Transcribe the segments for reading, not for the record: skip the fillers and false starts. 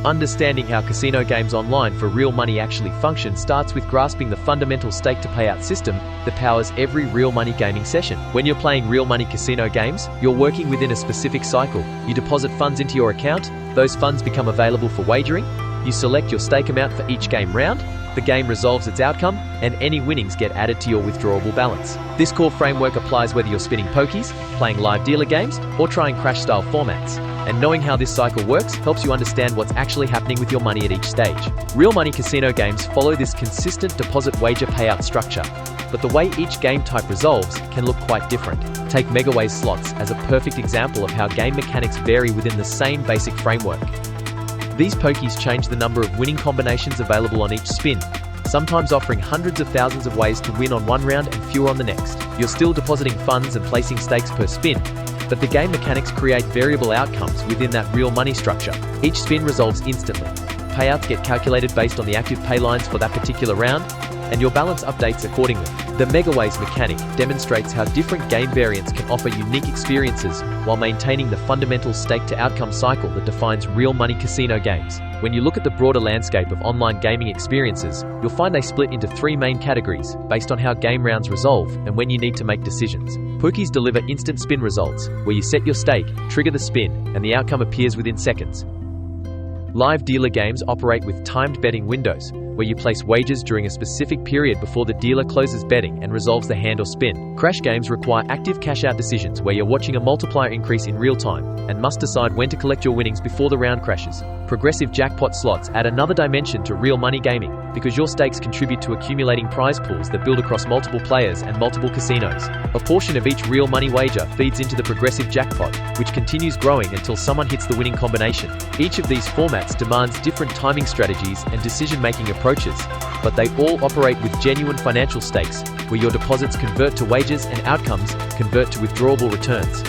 Understanding how casino games online for real money actually function starts with grasping the fundamental stake-to-payout system that powers every real money gaming session. When you're playing real money casino games, you're working within a specific cycle. You deposit funds into your account, those funds become available for wagering, you select your stake amount for each game round, the game resolves its outcome, and any winnings get added to your withdrawable balance. This core framework applies whether you're spinning pokies, playing live dealer games, or trying crash-style formats. And knowing how this cycle works helps you understand what's actually happening with your money at each stage. Real money casino games follow this consistent deposit wager payout structure, but the way each game type resolves can look quite different. Take Mega slots as a perfect example of how game mechanics vary within the same basic framework. These pokies change the number of winning combinations available on each spin, sometimes offering hundreds of thousands of ways to win on one round and fewer on the next. You're still depositing funds and placing stakes per spin, but the game mechanics create variable outcomes within that real money structure. Each spin resolves instantly. Payouts get calculated based on the active pay lines for that particular round, and your balance updates accordingly. The Mega mechanic demonstrates how different game variants can offer unique experiences while maintaining the fundamental stake-to-outcome cycle that defines real money casino games. When you look at the broader landscape of online gaming experiences, you'll find they split into three main categories based on how game rounds resolve and when you need to make decisions. Pokies deliver instant spin results, where you set your stake, trigger the spin, and the outcome appears within seconds. Live dealer games operate with timed betting windows, where you place wagers during a specific period before the dealer closes betting and resolves the hand or spin. Crash games require active cash-out decisions where you're watching a multiplier increase in real time and must decide when to collect your winnings before the round crashes. Progressive jackpot slots add another dimension to real money gaming because your stakes contribute to accumulating prize pools that build across multiple players and multiple casinos. A portion of each real money wager feeds into the progressive jackpot, which continues growing until someone hits the winning combination. Each of these formats demands different timing strategies and decision-making approaches, but they all operate with genuine financial stakes, where your deposits convert to wagers and outcomes convert to withdrawable returns.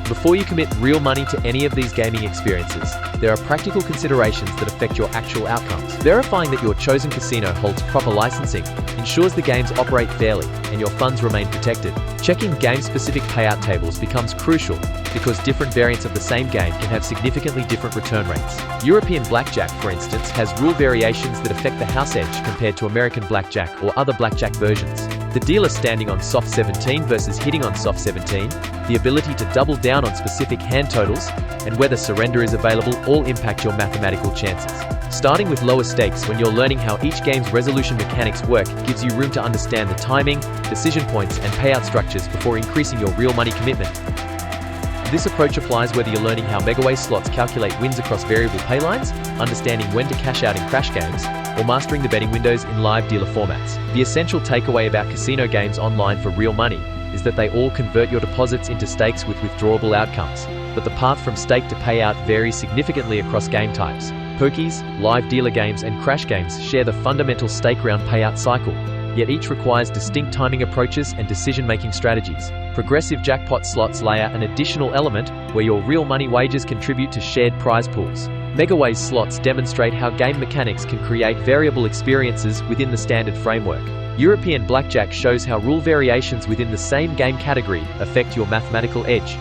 Before you commit real money to any of these gaming experiences, there are practical considerations that affect your actual outcomes. Verifying that your chosen casino holds proper licensing ensures the games operate fairly and your funds remain protected. Checking game-specific payout tables becomes crucial because different variants of the same game can have significantly different return rates. European blackjack, for instance, has rule variations that affect the house edge compared to American blackjack or other blackjack versions. The dealer standing on soft 17 versus hitting on soft 17, the ability to double down on specific hand totals, and whether surrender is available all impact your mathematical chances. Starting with lower stakes when you're learning how each game's resolution mechanics work gives you room to understand the timing, decision points, and payout structures before increasing your real money commitment. This approach applies whether you're learning how Mega slots calculate wins across variable pay lines, understanding when to cash out in crash games, or mastering the betting windows in live dealer formats. The essential takeaway about casino games online for real money is that they all convert your deposits into stakes with withdrawable outcomes, but the path from stake to payout varies significantly across game types. Pokies, live dealer games, and crash games share the fundamental stake round payout cycle, yet each requires distinct timing approaches and decision-making strategies. Progressive jackpot slots layer an additional element where your real money wagers contribute to shared prize pools. Mega slots demonstrate how game mechanics can create variable experiences within the standard framework. European blackjack shows how rule variations within the same game category affect your mathematical edge.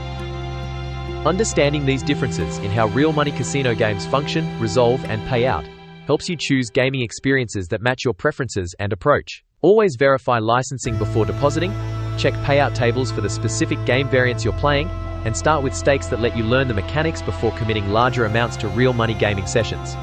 Understanding these differences in how real money casino games function, resolve, and pay out helps you choose gaming experiences that match your preferences and approach. Always verify licensing before depositing, check payout tables for the specific game variants you're playing, and start with stakes that let you learn the mechanics before committing larger amounts to real money gaming sessions.